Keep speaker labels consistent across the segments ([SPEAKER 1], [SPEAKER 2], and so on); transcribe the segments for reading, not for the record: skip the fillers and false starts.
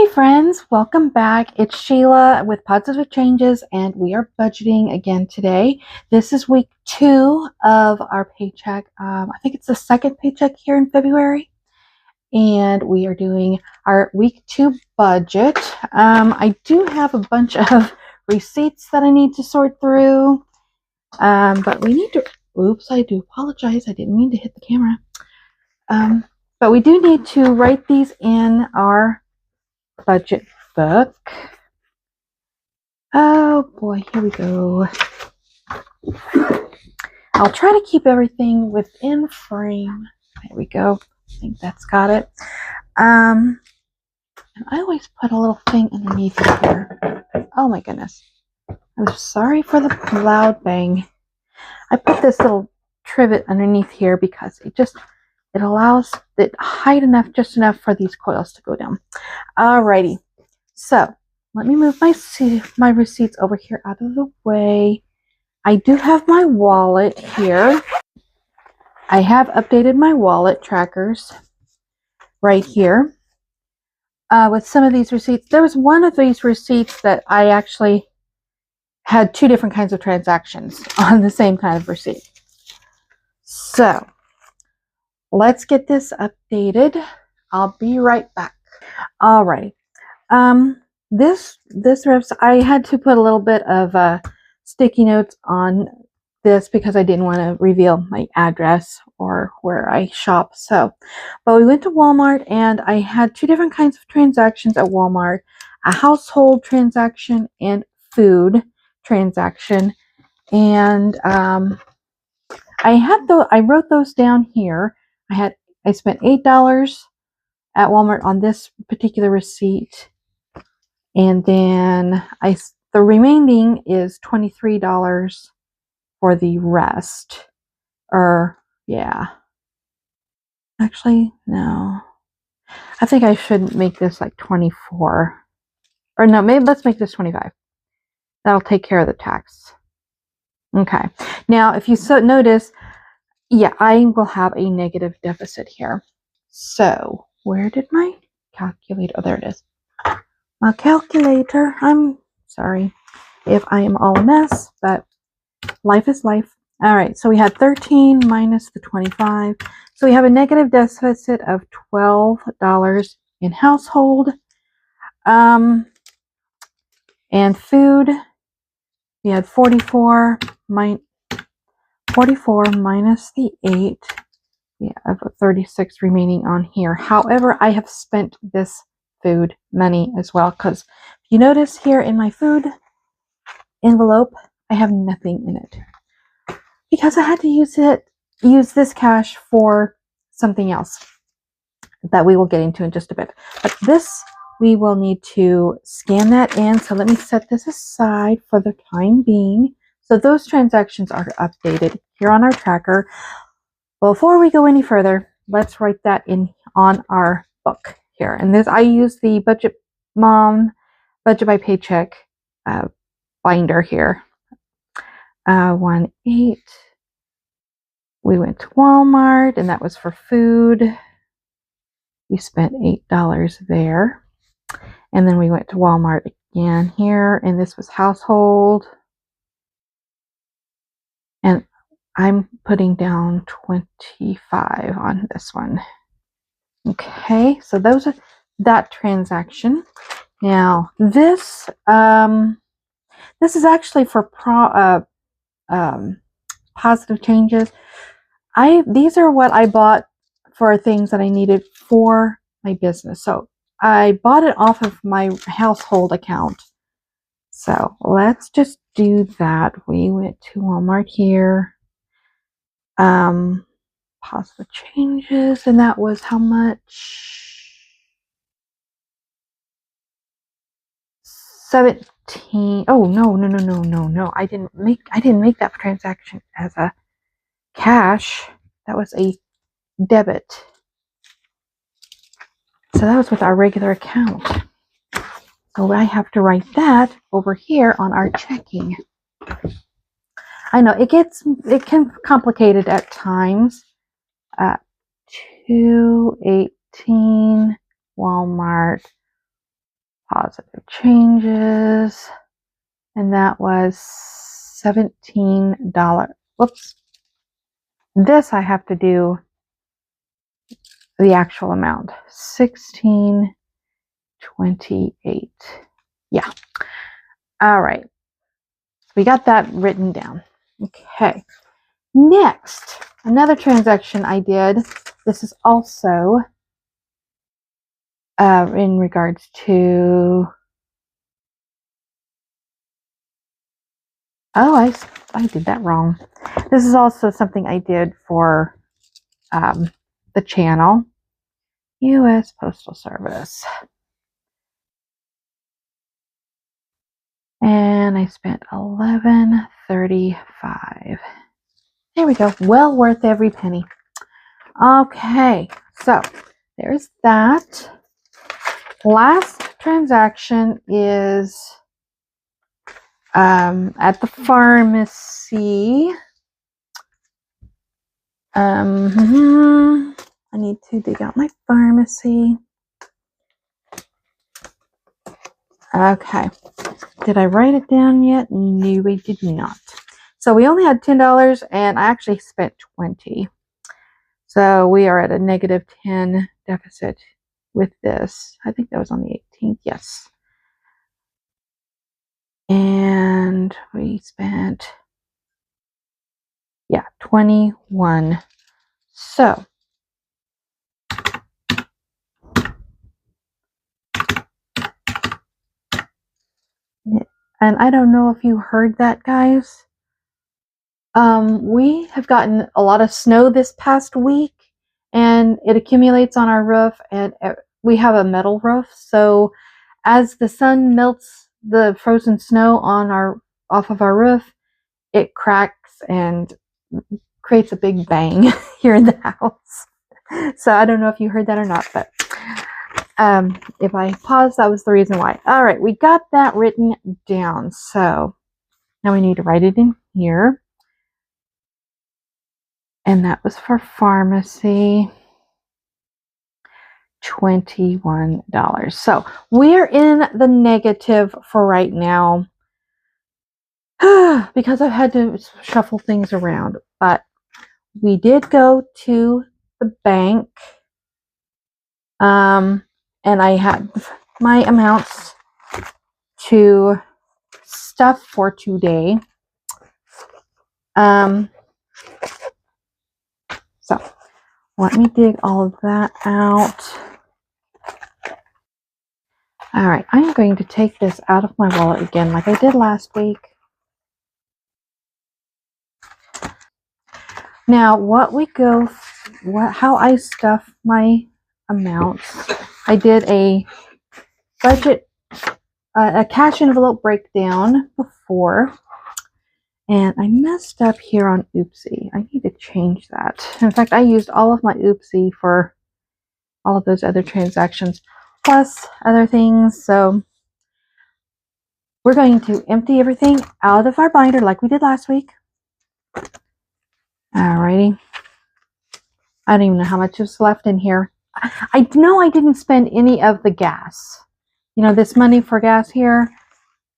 [SPEAKER 1] friends, welcome back. It's Sheila with Positive Changes, and we are budgeting again today. This is week 2 of our paycheck. I think it's the second paycheck here in February, and we are doing our week 2 budget. I do have a bunch of receipts that I need to sort through, but we need to. Oops, I do apologize. I didn't mean to hit the camera. But we do need to write these in our budget book. Oh boy, here we go. I'll try to keep everything within frame. There we go. I think that's got it. And I always put a little thing underneath here. Oh my goodness. I'm sorry for the loud bang. I put this little trivet underneath here because it allows it height enough, just enough for these coils to go down. Alrighty. So let me move my receipts over here out of the way. I do have my wallet here. I have updated my wallet trackers right here with some of these receipts. There was one of these receipts that I actually had 2 different kinds of transactions on the same kind of receipt. So let's get this updated. I'll be right back. All right. This reps, I had to put a little bit of sticky notes on this because I didn't want to reveal my address or where I shop. So, but we went to Walmart and I had 2 different kinds of transactions at Walmart: a household transaction and food transaction. And I wrote those down here. I spent $8 at Walmart on this particular receipt. And then the remaining is $23 for the rest. Yeah. Actually, no. I think I should make this like 24. Or no, maybe let's make this 25. That'll take care of the tax. Okay. Now, if you notice, yeah, I will have a negative deficit here. So, where did my calculator? Oh, there it is. My calculator. I'm sorry if I am all a mess, but life is life. All right, so we had 13 minus the 25. So we have a negative deficit of $12 in household. And food, we had 44 minus the 8. We have 36 remaining on here. However, I have spent this food money as well, because if you notice here in my food envelope, I have nothing in it because I had to use this cash for something else that we will get into in just a bit. But this, we will need to scan that in. So let me set this aside for the time being. So those transactions are updated here on our tracker. Before we go any further, let's write that in on our book here. And this, I use the Budget by Paycheck binder here. 1-8. We went to Walmart, and that was for food. We spent $8 there. And then we went to Walmart again here, and this was household. And I'm putting down 25 on this one. Okay, so those are that transaction. Now this is actually for positive changes. These are what I bought for things that I needed for my business. So I bought it off of my household account. So let's just do that. We went to Walmart here. Positive changes, and that was how much? 17. Oh no. I didn't make that transaction as a cash. That was a debit. So that was with our regular account. So I have to write that over here on our checking. I know it can complicated at times. 218 Walmart positive changes, and that was $17. Whoops. This I have to do the actual amount. 1628. Yeah. All right. We got that written down. Okay. Next, another transaction I did. This is also in regards to... Oh, I did that wrong. This is also something I did for the channel. U.S. Postal Service. And I spent $11.35. There we go. Well worth every penny. Okay, so there's that. Last transaction is at the pharmacy. I need to dig out my pharmacy. Okay. Did I write it down yet? No, I did not. So we only had $10 and I actually spent $20. So we are at a negative 10 deficit with this. I think that was on the 18th. Yes. And we spent, yeah, 21. So and I don't know if you heard that, guys. We have gotten a lot of snow this past week, and it accumulates on our roof, and we have a metal roof. So as the sun melts the frozen snow on off of our roof, it cracks and creates a big bang here in the house. So I don't know if you heard that or not, but if I paused, that was the reason why. All right, we got that written down. So now we need to write it in here. And that was for pharmacy. $21. So we're in the negative for right now because I've had to shuffle things around. But we did go to the bank. And I had my amounts to stuff for today. So let me dig all of that out. All right, I'm going to take this out of my wallet again like I did last week. Now, how I stuff my amounts, I did a budget, a cash envelope breakdown before, and I messed up here on Oopsie. I need to change that. In fact, I used all of my Oopsie for all of those other transactions, plus other things. So we're going to empty everything out of our binder like we did last week. Alrighty. I don't even know how much is left in here. I know I didn't spend any of the gas. You know, this money for gas here,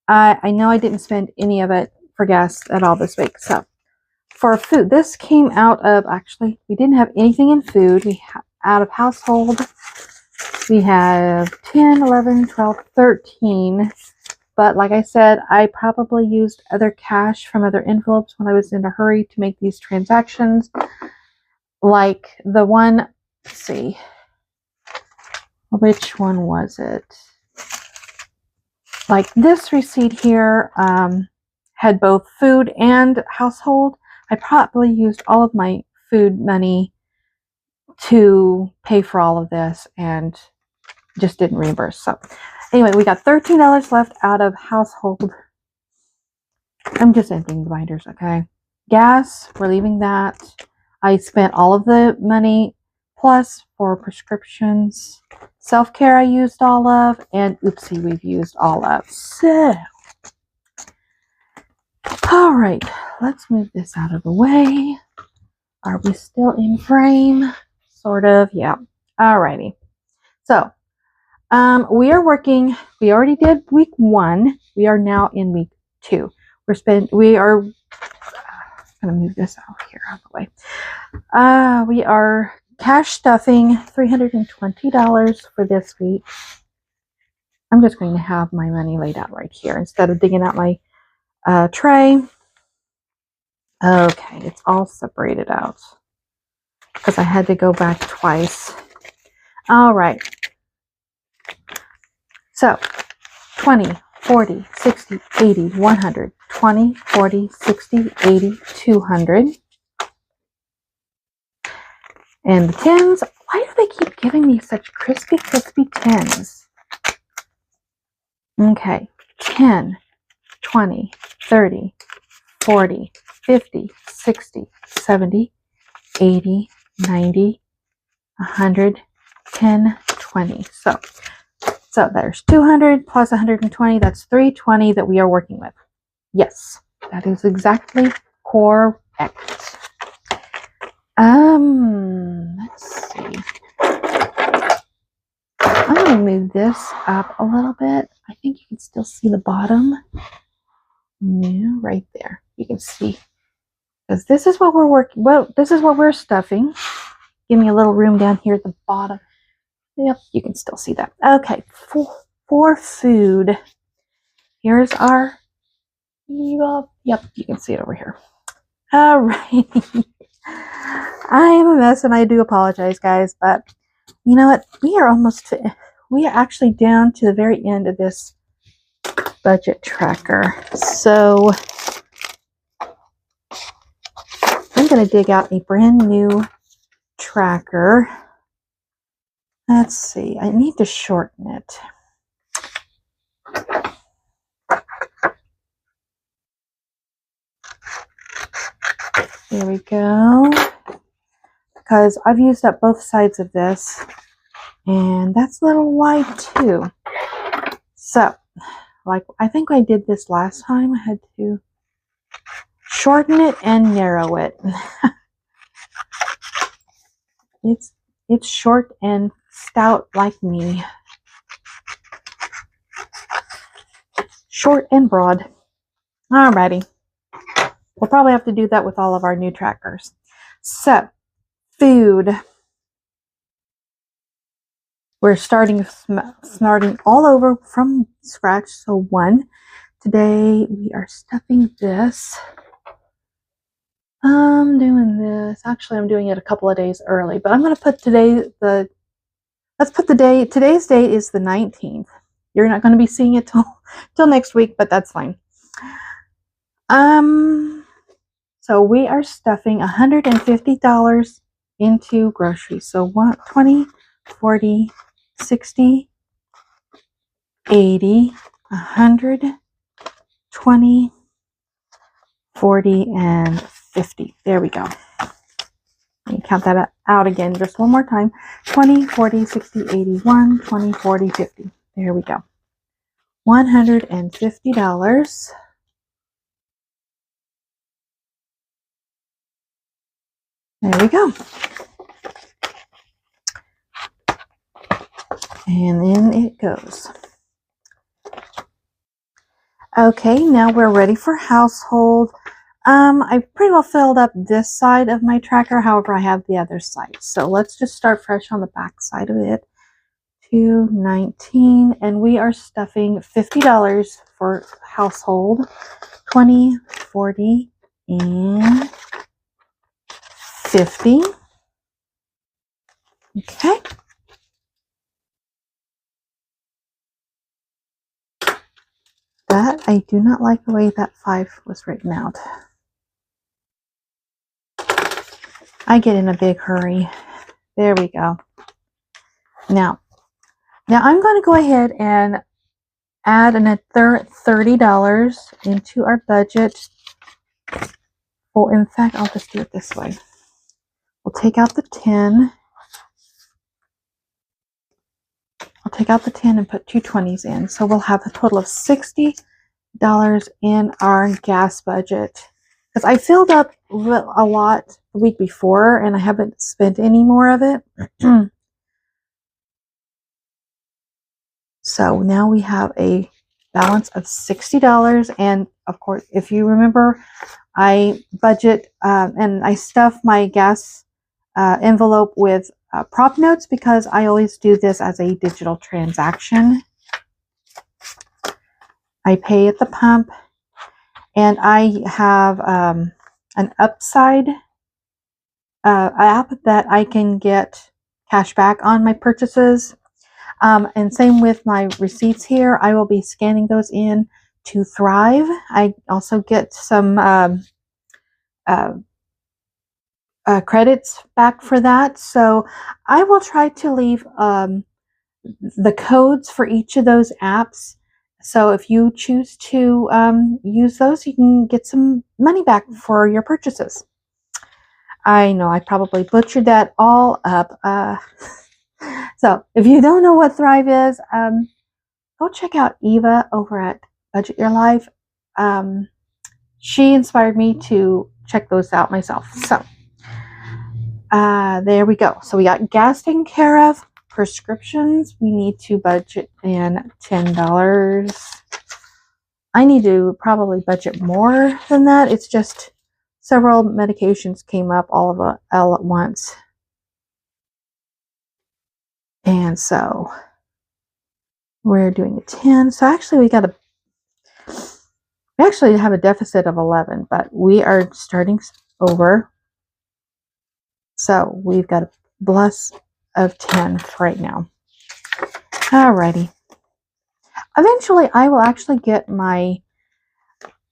[SPEAKER 1] I know I didn't spend any of it for gas at all this week. So for food, this came out of, actually, we didn't have anything in food. We out of household, we have 10, 11, 12, 13. But like I said, I probably used other cash from other envelopes when I was in a hurry to make these transactions. Like the one, let's see, which one was it? Like this receipt here had both food and household. I probably used all of my food money to pay for all of this and just didn't reimburse. So anyway, we got $13 left out of household. I'm just emptying the binders, okay? Gas, we're leaving that. I spent all of the money plus for prescriptions. Self-care I used all of, and Oopsie we've used all of. So, all right, let's move this out of the way. Are we still in frame? Sort of, yeah. All righty. So, We are working. We already did week 1. We are now in week 2. We are going to move this out here out of the way. We are cash stuffing $320 for this week. I'm just going to have my money laid out right here instead of digging out my tray. Okay, it's all separated out because I had to go back twice. All right. So 20, 40, 60, 80, 100, 20, 40, 60, 80, 200. And the tens, why do they keep giving me such crispy 10s? Okay, 10, 20, 30, 40, 50, 60, 70, 80, 90, 100, 10, 20. So there's 200 plus 120. That's 320 that we are working with. Yes, that is exactly correct. Let's see. I'm going to move this up a little bit. I think you can still see the bottom. Yeah, right there. You can see. Because this is what we're working, well, this is what we're stuffing. Give me a little room down here at the bottom. Yep, you can still see that. Okay, for food, here's our, yep, you can see it over here. All right. I am a mess and I do apologize, guys, but you know what? We are actually down to the very end of this budget tracker. So I'm going to dig out a brand new tracker. Let's see. I need to shorten it. There we go. Because I've used up both sides of this. And that's a little wide too. So, like I think I did this last time. I had to shorten it and narrow it. It's short and stout like me. Short and broad. Alrighty. We'll probably have to do that with all of our new trackers. So, food. We're starting all over from scratch. So 1. Today we are stuffing this. I'm doing this. Actually, I'm doing it a couple of days early, but I'm going to put today's date is the 19th. You're not going to be seeing it till next week, but that's fine. So we are stuffing $150 into groceries. So 20, 40, 60, 80, 100, 20, 40, and 50. There we go. Let me count that out again just one more time. 20, 40, 60, 81, 20, 40, 50. There we go. $150. There we go. And in it goes. Okay, now we're ready for household. I pretty well filled up this side of my tracker. However, I have the other side. So let's just start fresh on the back side of it. 219, and we are stuffing $50 for household. 20, 40, and 50. Okay. That, I do not like the way that 5 was written out. I get in a big hurry. There we go. Now I'm going to go ahead and add another $30 into our budget. Well, in fact, I'll just do it this way. We'll take out the 10. I'll take out the 10 and put 2 20s in. So we'll have a total of $60 in our gas budget. Because I filled up a lot the week before and I haven't spent any more of it. So now we have a balance of $60. And of course, if you remember, I budget and I stuff my gas envelope with prop notes because I always do this as a digital transaction. I pay at the pump, and I have an Upside app that I can get cash back on my purchases. And same with my receipts here. I will be scanning those in to Thrive. I also get some credits back for that. So I will try to leave the codes for each of those apps. So if you choose to use those, you can get some money back for your purchases. I know I probably butchered that all up. So if you don't know what Thrive is, go check out Eva over at Budget Your Life. She inspired me to check those out myself. So there we go. So we got gas taken care of. Prescriptions, we need to budget in $10. I need to probably budget more than that. It's just several medications came up all at once. And so we're doing a 10. So actually we actually have a deficit of 11, but we are starting over. So we've got a plus of 10 right now. Alrighty. Eventually I will actually get my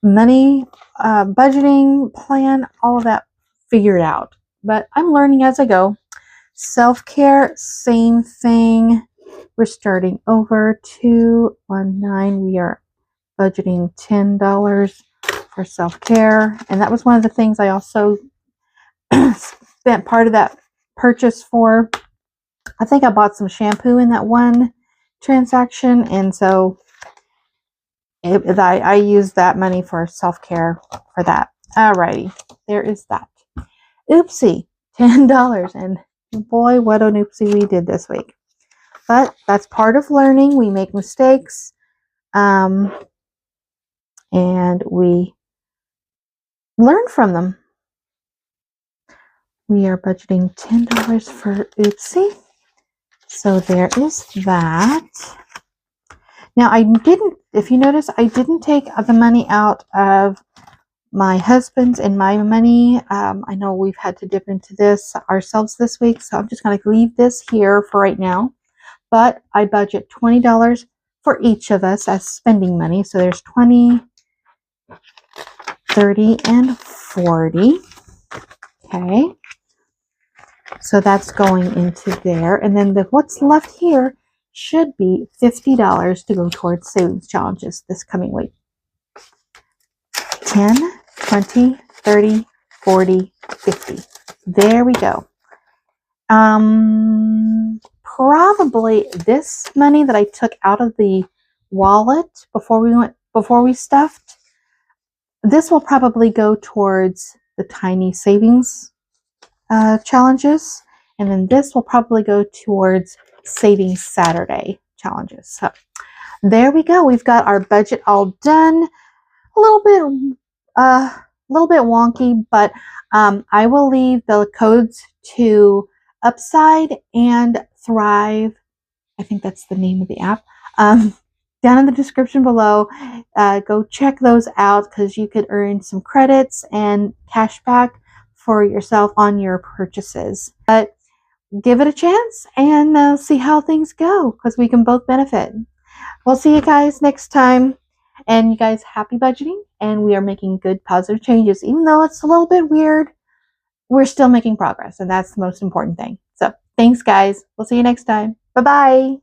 [SPEAKER 1] money budgeting plan, all of that figured out. But I'm learning as I go. Self-care, same thing. We're starting over 219. We are budgeting $10 for self-care. And that was one of the things I also spent part of that purchase for. I think I bought some shampoo in that one transaction. And so I used that money for self-care for that. Alrighty, there is that. Oopsie, $10. And boy, what an oopsie we did this week. But that's part of learning. We make mistakes. And we learn from them. We are budgeting $10 for oopsie. So there is that. Now I didn't, if you notice, I didn't take the money out of my husband's and my money. I know we've had to dip into this ourselves this week, so I'm just going to leave this here for right now. But I budget $20 for each of us as spending money. So there's 20, 30, and 40. Okay. So that's going into there. And then what's left here should be $50 to go towards savings challenges this coming week. 10, 20, 30, 40, 50. There we go. Probably this money that I took out of the wallet before we stuffed, this will probably go towards the tiny savings challenges, and then this will probably go towards Savings Saturday challenges. So there we go. We've got our budget all done. A little bit wonky, but I will leave the codes to Upside and Thrive. I think that's the name of the app. Down in the description below. Go check those out because you could earn some credits and cash back for yourself on your purchases. But give it a chance and see how things go because we can both benefit. We'll see you guys next time. And you guys, happy budgeting. And we are making good positive changes. Even though it's a little bit weird, we're still making progress. And that's the most important thing. So thanks, guys. We'll see you next time. Bye-bye.